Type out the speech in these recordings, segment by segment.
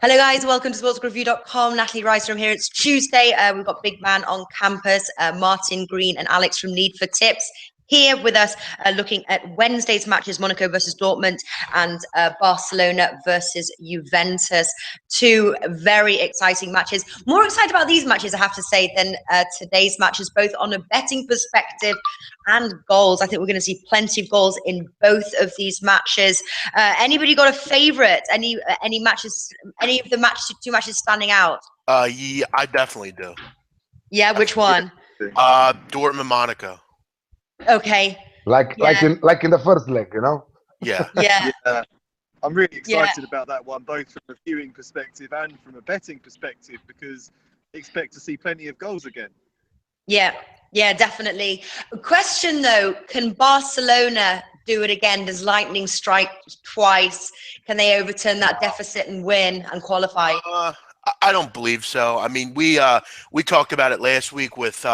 Hello, guys. Welcome to sportsbookreview.com. Natalie Rydstrom here. It's Tuesday. We've got big man on campus, Martin Green and Alex from Need for Tips here with us, looking at Wednesday's matches, Monaco versus Dortmund and Barcelona versus Juventus. Two very exciting matches. More excited about these matches, I have to say, than today's matches, both on a betting perspective and goals. I think we're going to see plenty of goals in both of these matches. Anybody got a favorite? Any matches? Any of the two matches standing out? Yeah, I definitely do. Yeah, which one? Dortmund, Monaco. Okay. Like in the first leg, you know? Yeah. Yeah. I'm really excited about that one, both from a viewing perspective and from a betting perspective, because I expect to see plenty of goals again. Yeah, definitely. Question though, can Barcelona do it again? Does lightning strike twice? Can they overturn that deficit and win and qualify? I don't believe so. I mean, we talked about it last week with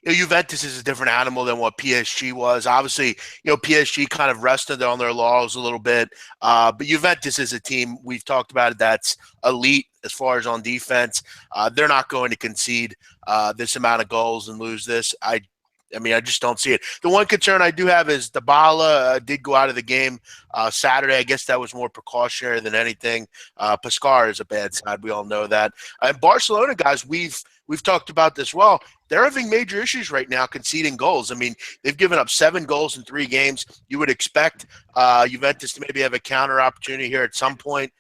Juventus is a different animal than what PSG was. Obviously, PSG kind of rested on their laurels a little bit, but Juventus is a team, we've talked about it, that's elite as far as on defense. They're not going to concede this amount of goals and lose this. I just don't see it. The one concern I do have is Dybala did go out of the game Saturday. I guess that was more precautionary than anything. Pascal is a bad side. We all know that. And Barcelona, guys, we've talked about this well. They're having major issues right now conceding goals. I mean, they've given up 7 goals in 3 games. You would expect Juventus to maybe have a counter opportunity here at some point.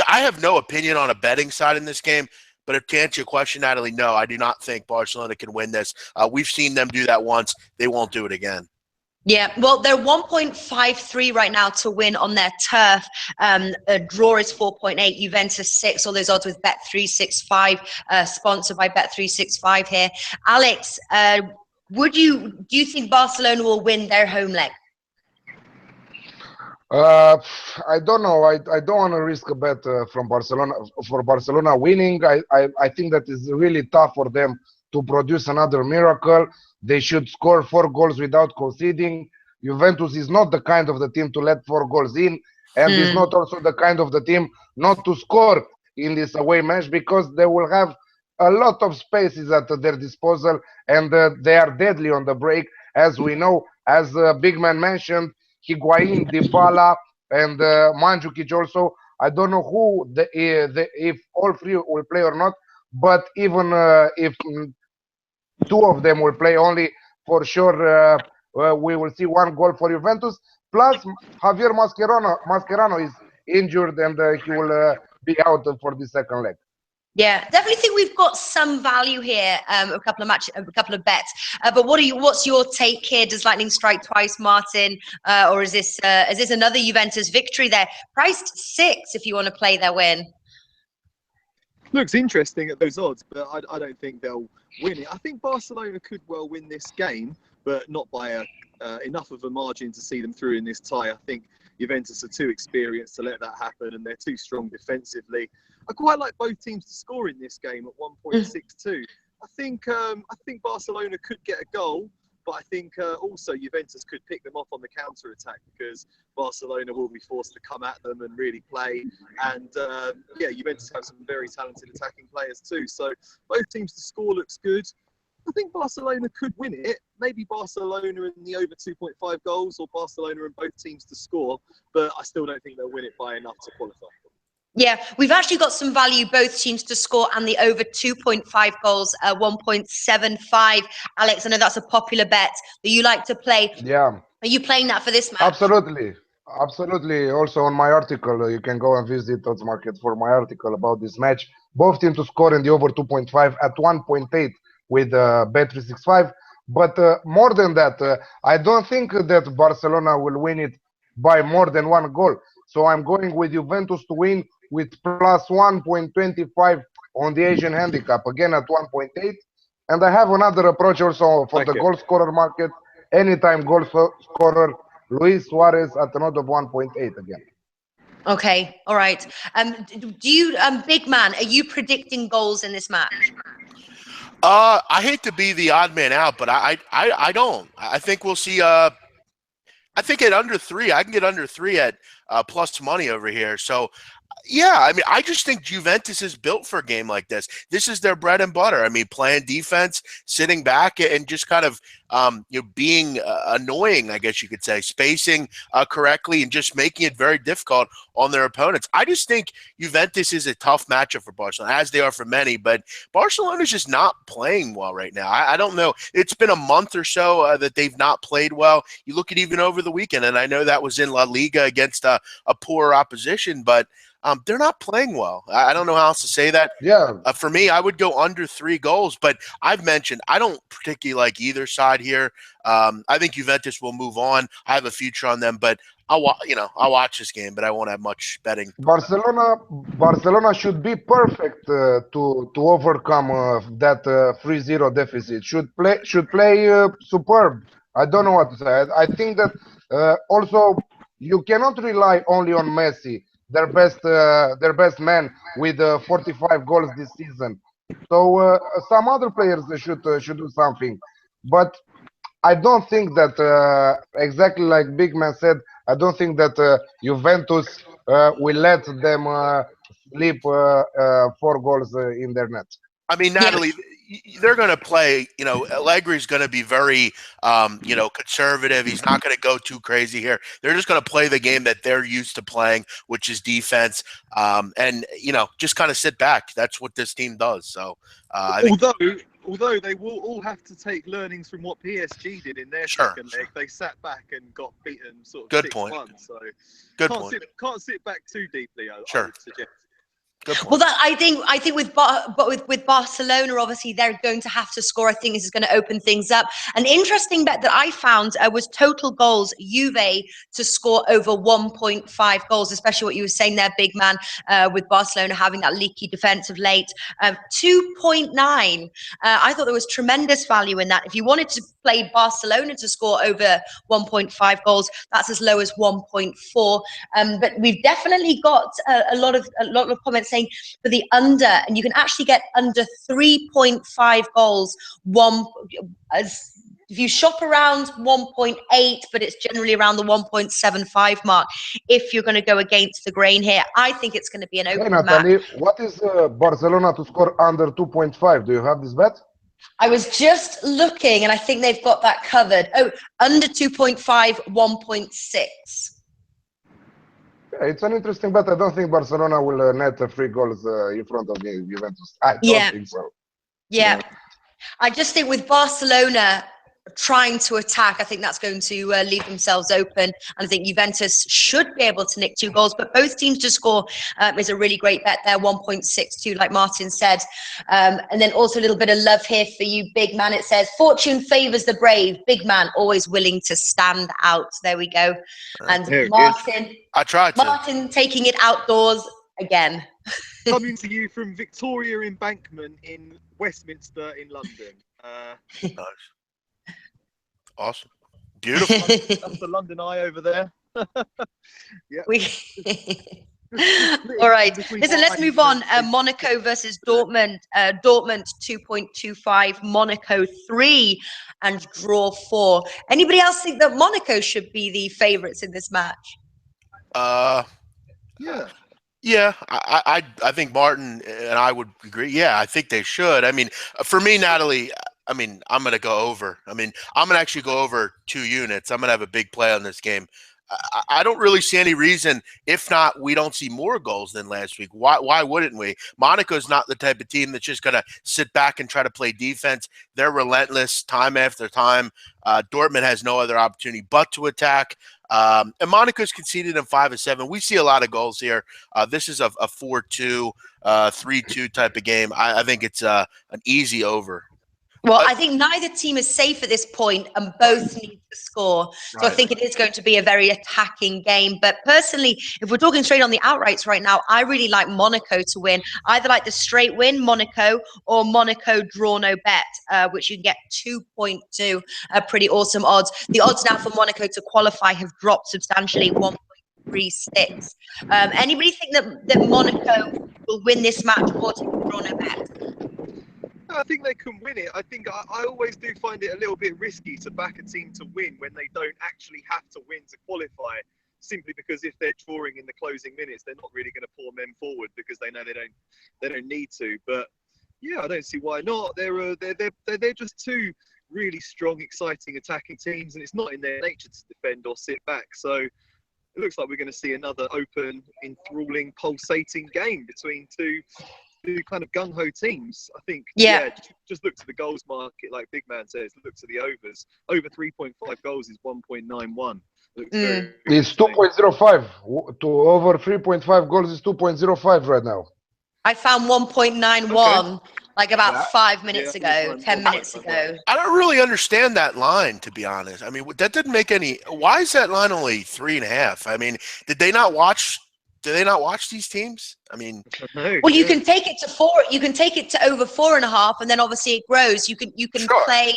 I have no opinion on a betting side in this game. But to answer your question, Natalie, no, I do not think Barcelona can win this. We've seen them do that once. They won't do it again. Yeah, well, they're 1.53 right now to win on their turf. A draw is 4.8, Juventus 6, all those odds with Bet365, sponsored by Bet365 here. Alex, do you think Barcelona will win their home leg? I don't know. I don't want to risk a bet from Barcelona for Barcelona winning. I think that is really tough for them to produce another miracle. They should score 4 goals without conceding. Juventus is not the kind of the team to let 4 goals in, and is not also the kind of the team not to score in this away match, because they will have a lot of spaces at their disposal, and they are deadly on the break, as we know, as Big Man mentioned. Higuain, Dybala, and Mandzukic also. I don't know who if all 3 will play or not, but even if 2 of them will play only, for sure we will see 1 goal for Juventus. Plus, Javier Mascherano is injured, and he will be out for the second leg. Yeah, definitely think we've got some value here. A couple of bets. But what's your take here? Does lightning strike twice, Martin, or is this another Juventus victory? There, priced 6 if you want to play their win. Looks interesting at those odds, but I don't think they'll win it. I think Barcelona could well win this game, but not by enough of a margin to see them through in this tie. I think Juventus are too experienced to let that happen, and they're too strong defensively. I quite like both teams to score in this game at 1.62. I think Barcelona could get a goal, but I think also Juventus could pick them off on the counter attack, because Barcelona will be forced to come at them and really play. And Juventus have some very talented attacking players too. So both teams to score looks good. I think Barcelona could win it. Maybe Barcelona in the over 2.5 goals, or Barcelona and both teams to score. But I still don't think they'll win it by enough to qualify. Yeah, we've actually got some value, both teams to score and the over 2.5 goals, 1.75. Alex, I know that's a popular bet that you like to play. Yeah. Are you playing that for this match? Absolutely. Also on my article, you can go and visit Odds Market for my article about this match. Both teams to score in the over 2.5 at 1.8 with Bet365. But more than that, I don't think that Barcelona will win it by more than 1 goal. So I'm going with Juventus to win with plus 1.25 on the Asian handicap, again at 1.8. And I have another approach also for the goal scorer market. Anytime goal scorer, Luis Suarez at an odd of 1.8 again. Okay, all right. Do you, big man, are you predicting goals in this match? I hate to be the odd man out, but I don't. I think we'll see. I think at under 3, I can get under 3 at plus money over here. So, yeah, I mean, I just think Juventus is built for a game like this. This is their bread and butter. I mean, playing defense, sitting back, and just kind of being annoying, I guess you could say, spacing correctly, and just making it very difficult on their opponents. I just think Juventus is a tough matchup for Barcelona, as they are for many. But Barcelona's just not playing well right now. I don't know. It's been a month or so that they've not played well. You look at even over the weekend, and I know that was in La Liga against a poor opposition, but they're not playing well. I don't know how else to say that. Yeah. For me, I would go under 3 goals, but I've mentioned I don't particularly like either side here. I think Juventus will move on. I have a future on them, but I'll watch this game, but I won't have much betting. Barcelona should be perfect to overcome that 3-0 deficit. Should play superb. I don't know what to say. I think that also you cannot rely only on Messi, their best man with 45 goals this season. So some other players should do something. But I don't think that exactly like Big Man said. I don't think that Juventus will let them sleep 4 goals in their net. I mean, Natalie, they're going to play, Allegri's going to be very, conservative. He's not going to go too crazy here. They're just going to play the game that they're used to playing, which is defense, and, just kind of sit back. That's what this team does. So, Although they will all have to take learnings from what PSG did in their second leg, they sat back and got beaten sort of 6-1. So can't sit back too deeply. I would suggest. Well, I think with Barcelona, obviously they're going to have to score. I think this is going to open things up. An interesting bet that I found was total goals, Juve to score over 1.5 goals, especially what you were saying there, Big Man, with Barcelona having that leaky defense of late. 2.9. I thought there was tremendous value in that. If you wanted to play Barcelona to score over 1.5 goals, that's as low as 1.4. But we've definitely got a lot of comments saying for the under, and you can actually get under 3.5 goals. If you shop around 1.8, but it's generally around the 1.75 mark. If you're going to go against the grain here, I think it's going to be an open Natalie, match. what is Barcelona to score under 2.5? Do you have this bet? I was just looking, and I think they've got that covered. Oh, under 2.5, 1.6. Yeah, it's an interesting bet. I don't think Barcelona will net 3 goals in front of Juventus. I don't think so. Yeah. I just think with Barcelona trying to attack, I think that's going to leave themselves open. And I think Juventus should be able to nick 2 goals, but both teams to score is a really great bet there, 1.62, like Martin said. And then also a little bit of love here for you, Big Man. It says, fortune favors the brave. Big Man, always willing to stand out. There we go. And Martin, I tried to. Martin taking it outdoors again. Coming to you from Victoria Embankment in Westminster in London. Nice. Awesome. Beautiful. That's the London Eye over there. Yeah. All right. Listen, let's move on. Monaco versus Dortmund. Dortmund 2.25, Monaco 3, and draw 4. Anybody else think that Monaco should be the favourites in this match? Yeah, I think Martin and I would agree. Yeah, I think they should. I mean, for me, Natalie, I'm going to go over. I'm going to actually go over 2 units. I'm going to have a big play on this game. I don't really see any reason, if not, we don't see more goals than last week. Why wouldn't we? Monaco's not the type of team that's just going to sit back and try to play defense. They're relentless time after time. Dortmund has no other opportunity but to attack. And Monaco's conceded in 5 of 7. We see a lot of goals here. This is a 4-2, 3-2 type of game. I think it's an easy over. Well, I think neither team is safe at this point, and both need to score. So I think it is going to be a very attacking game. But personally, if we're talking straight on the outrights right now, I really like Monaco to win. Either like the straight win, Monaco, or Monaco draw no bet, which you can get 2.2. Pretty awesome odds. The odds now for Monaco to qualify have dropped substantially, 1.36. Anybody think that Monaco will win this match or take a draw no bet? I think they can win it. I think I always do find it a little bit risky to back a team to win when they don't actually have to win to qualify. simply because if they're drawing in the closing minutes, they're not really going to pour men forward because they know they don't need to. But yeah, I don't see why not. They're just two really strong, exciting attacking teams, and it's not in their nature to defend or sit back. So it looks like we're going to see another open, enthralling, pulsating game between two kind of gung-ho teams. I think, just look to the goals market, like Big Man says, look to the overs. Over 3.5 goals is 1.91. It's 2.05. To over 3.5 goals is 2.05 right now. I found 1.91 like about 5 minutes ago, 10 minutes ago. I don't really understand that line, to be honest. I mean, that didn't make any. Why is that line only 3.5? I mean, did they not watch? Do they not watch these teams? I mean, well, you can take it to 4. You can take it to over 4.5, and then obviously it grows. You can play.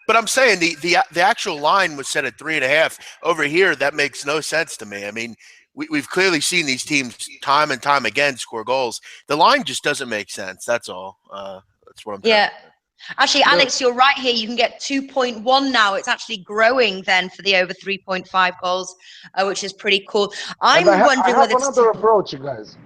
But I'm saying the actual line was set at 3.5. Over here, that makes no sense to me. I mean, we've clearly seen these teams time and time again score goals. The line just doesn't make sense. That's all. That's what I'm saying. Actually, Alex, you're right here. You can get 2.1 now. It's actually growing then for the over 3.5 goals, which is pretty cool. I'm wondering whether another approach, guys.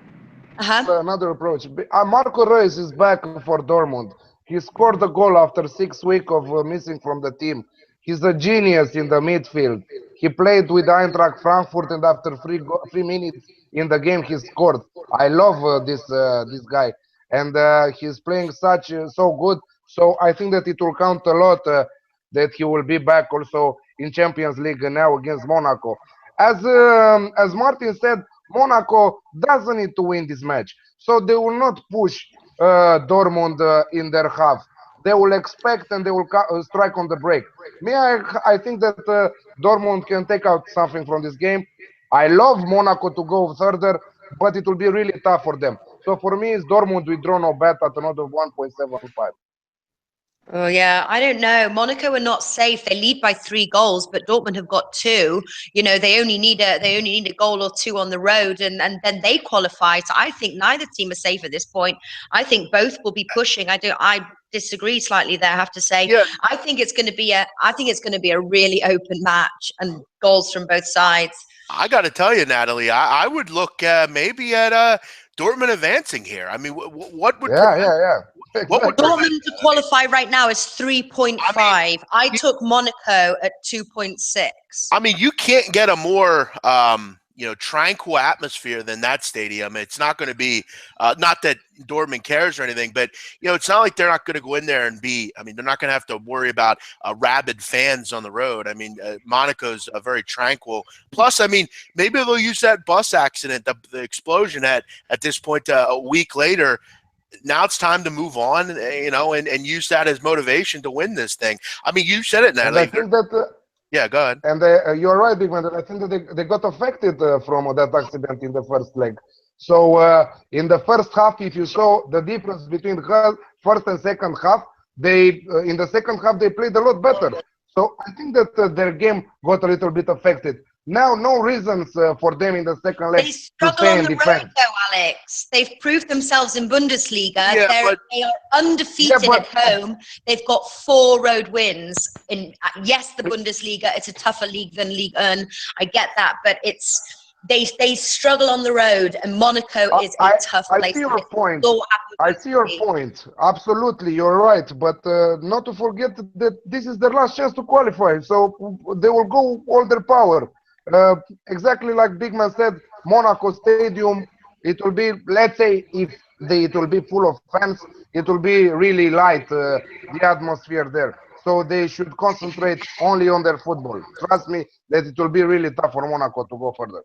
Another approach. Marco Reus is back for Dortmund. He scored a goal after 6 weeks of missing from the team. He's a genius in the midfield. He played with Eintracht Frankfurt, and after 3 minutes in the game, he scored. I love this guy, and he's playing so good. So I think that it will count a lot that he will be back also in Champions League now against Monaco. As Martin said, Monaco doesn't need to win this match, so they will not push Dortmund in their half. They will expect and they will strike on the break. I think that Dortmund can take out something from this game. I love Monaco to go further, but it will be really tough for them. So for me, it's Dortmund with draw no bet at another 1.75. Oh yeah, I don't know. Monaco are not safe. They lead by 3 goals, but Dortmund have got 2. You know, they only need a goal or 2 on the road, and then they qualify. So I think neither team are safe at this point. I think both will be pushing. I disagree slightly there, I have to say. Yeah. I think it's going to be a really open match and goals from both sides. I got to tell you, Natalie, I would look maybe at Dortmund advancing here. I mean, what would Exactly. What would Dortmund to qualify right now is 3.5. I took Monaco at 2.6. I mean, you can't get a more tranquil atmosphere than that stadium. It's not going to be not that Dortmund cares or anything, but it's not like they're not going to go in there and be. I mean, they're not going to have to worry about rabid fans on the road. I mean, Monaco's very tranquil. Plus, I mean, maybe they'll use that bus accident, the explosion at this point a week later. Now it's time to move on, and use that as motivation to win this thing. I mean, you said it, Natalie. And I think that. Yeah, go ahead. And you're right, Big Man. I think that they got affected from that accident in the first leg. So in the first half, if you saw the difference between the first and second half, in the second half they played a lot better. So I think that their game got a little bit affected. Now, no reasons for them in the second leg to stay struggle on and the defend. road, though, Alex. They've proved themselves in Bundesliga. Yeah, they are undefeated at home. They've got 4 road wins. Yes, the Bundesliga, it's a tougher league than Ligue 1. I get that, but they struggle on the road, and Monaco is a tough place. I see your point. I see your point. Absolutely, you're right. But not to forget that this is their last chance to qualify. So they will go all their power. Exactly like Big Man said, Monaco Stadium, it will be, let's say, it will be full of fans, it will be really light, the atmosphere there. So they should concentrate only on their football. Trust me that it will be really tough for Monaco to go further.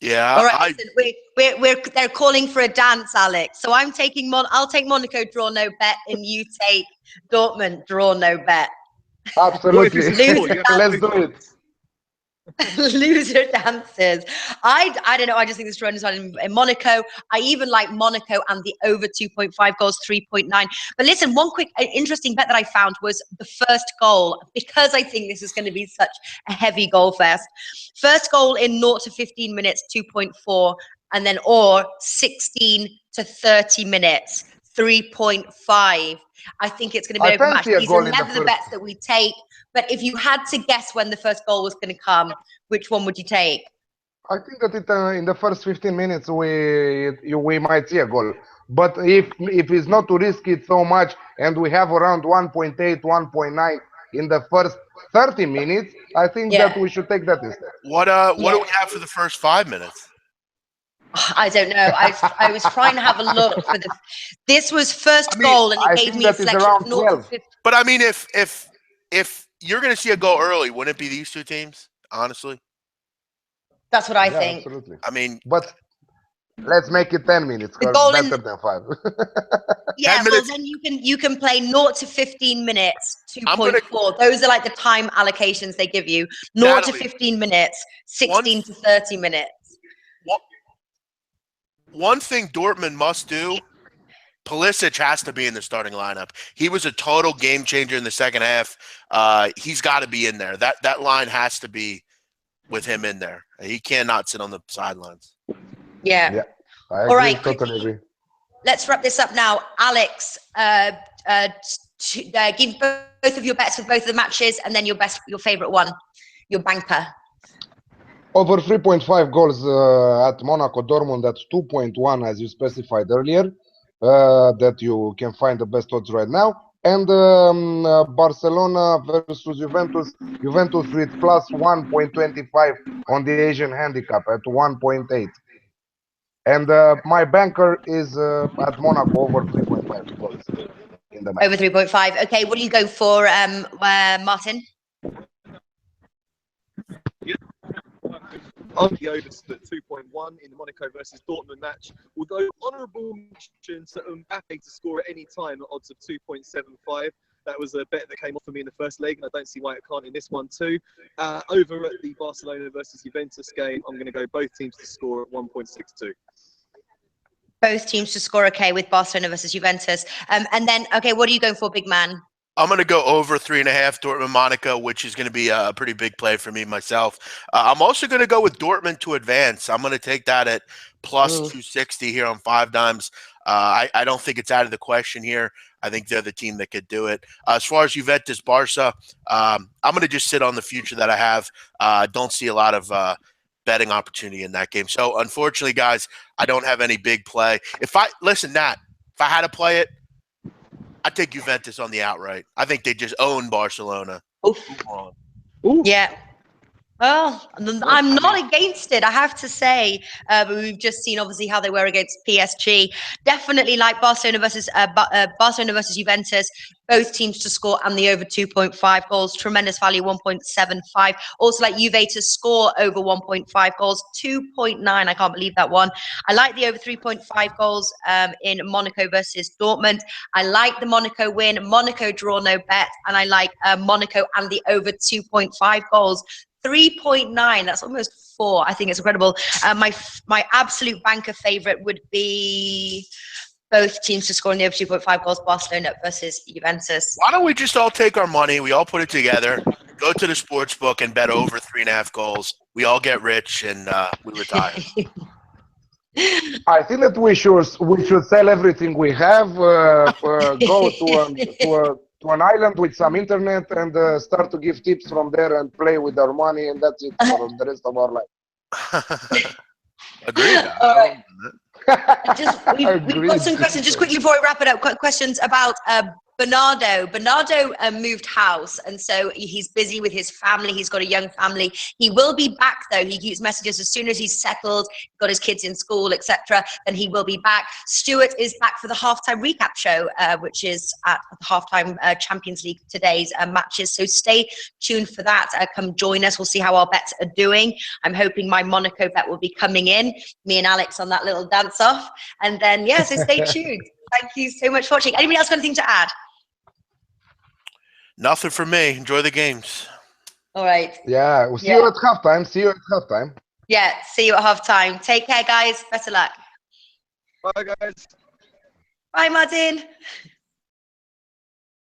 Yeah. All right, listen, they're calling for a dance, Alex. So I'll take Monaco draw no bet, and you take Dortmund draw no bet. Absolutely. Let's do it. Loser dances. I don't know. I just think this run is on in Monaco. I even like Monaco and the over 2.5 goals, 3.9. But listen, one quick interesting bet that I found was the first goal, because I think this is going to be such a heavy goal fest. First goal in 0 to 15 minutes, 2.4, and then or 16 to 30 minutes, 3.5. I think it's going to be an open match. These are never the bets that we take. But if you had to guess when the first goal was going to come, which one would you take? I think that in the first 15 minutes we might see a goal. But if it's not to risk it so much, and we have around 1.8, 1.9 in the first 30 minutes, I think that we should take that instead. What do we have for the first 5 minutes? I don't know. I was trying to have a look for the. This was first goal, and it gave me a selection of 0 to 50. But I mean, if you're going to see a goal early, wouldn't it be these two teams? Honestly, that's what I think. Absolutely. I mean, but let's make it 10 minutes. The goal better than 5. Yeah, well, then you can play 0 to 15 minutes, 2.4. Those are like the time allocations they give you. 0 Natalie, to 15 minutes, 16 to 30 minutes. One thing Dortmund must do, Pulisic has to be in the starting lineup. He was a total game changer in the second half. He's got to be in there. That line has to be with him in there. He cannot sit on the sidelines. Yeah. I agree. All right, Totally agree. Let's wrap this up now. Alex, give both of your bets for both of the matches, and then your favorite one, your banker. Over 3.5 goals at Monaco, Dortmund, that's 2.1 as you specified earlier, that you can find the best odds right now. And Barcelona versus Juventus, Juventus with plus 1.25 on the Asian handicap at 1.8. And my banker is at Monaco over 3.5 goals in the match. Over 3.5. Okay, what are you going for, Martin? On the over to 2.1 in the Monaco versus Dortmund match, although honourable mention to Mbappe to score at any time at odds of 2.75. That was a bet that came off for me in the first leg, and I don't see why it can't in this one too. Over at the Barcelona versus Juventus game, I'm going to go both teams to score at 1.62. Both teams to score, okay, with Barcelona versus Juventus. And then, okay, what are you going for, big man? I'm going to go over 3.5 Dortmund Monaco, which is going to be a pretty big play for me myself. I'm also going to go with Dortmund to advance. I'm going to take that at plus 260 here on 5 dimes. I don't think it's out of the question here. I think they're the team that could do it. As far as Juventus Barca, I'm going to just sit on the future that I have. Don't see a lot of betting opportunity in that game. So unfortunately, guys, I don't have any big play. Listen, Nat, if I had to play it, I'd take Juventus on the outright. I think they just own Barcelona. Oof. Yeah. Well, I'm not against it, I have to say. But we've just seen, obviously, how they were against PSG. Definitely like Barcelona versus Juventus. Both teams to score and the over 2.5 goals. Tremendous value, 1.75. Also like Juve to score over 1.5 goals, 2.9. I can't believe that one. I like the over 3.5 goals in Monaco versus Dortmund. I like the Monaco win, Monaco draw, no bet. And I like Monaco and the over 2.5 goals. 3.9, that's almost 4. I think it's incredible. My absolute banker favorite would be both teams to score in the over 2.5 goals, Barcelona versus Juventus. Why don't we just all take our money, we all put it together, go to the sports book and bet over 3.5 goals. We all get rich and we retire. I think that we should sell everything we have, go to an island with some internet and start to give tips from there and play with our money, and that's it for the rest of our life. Agreed. All right. We've got some questions just quickly before we wrap it up. Questions about Bernardo. Bernardo moved house, and so he's busy with his family. He's got a young family. He will be back, though. He keeps messages as soon as he's settled, got his kids in school, etc. Then he will be back. Stuart is back for the halftime recap show, which is at the halftime Champions League today's matches. So stay tuned for that. Come join us. We'll see how our bets are doing. I'm hoping my Monaco bet will be coming in. Me and Alex on that little dance off, and then so stay tuned. Thank you so much for watching. Anybody else got anything to add? Nothing for me. Enjoy the games. All right. Yeah, we'll see you at halftime. Yeah, see you at halftime. Take care, guys. Better luck. Bye, guys. Bye, Martin.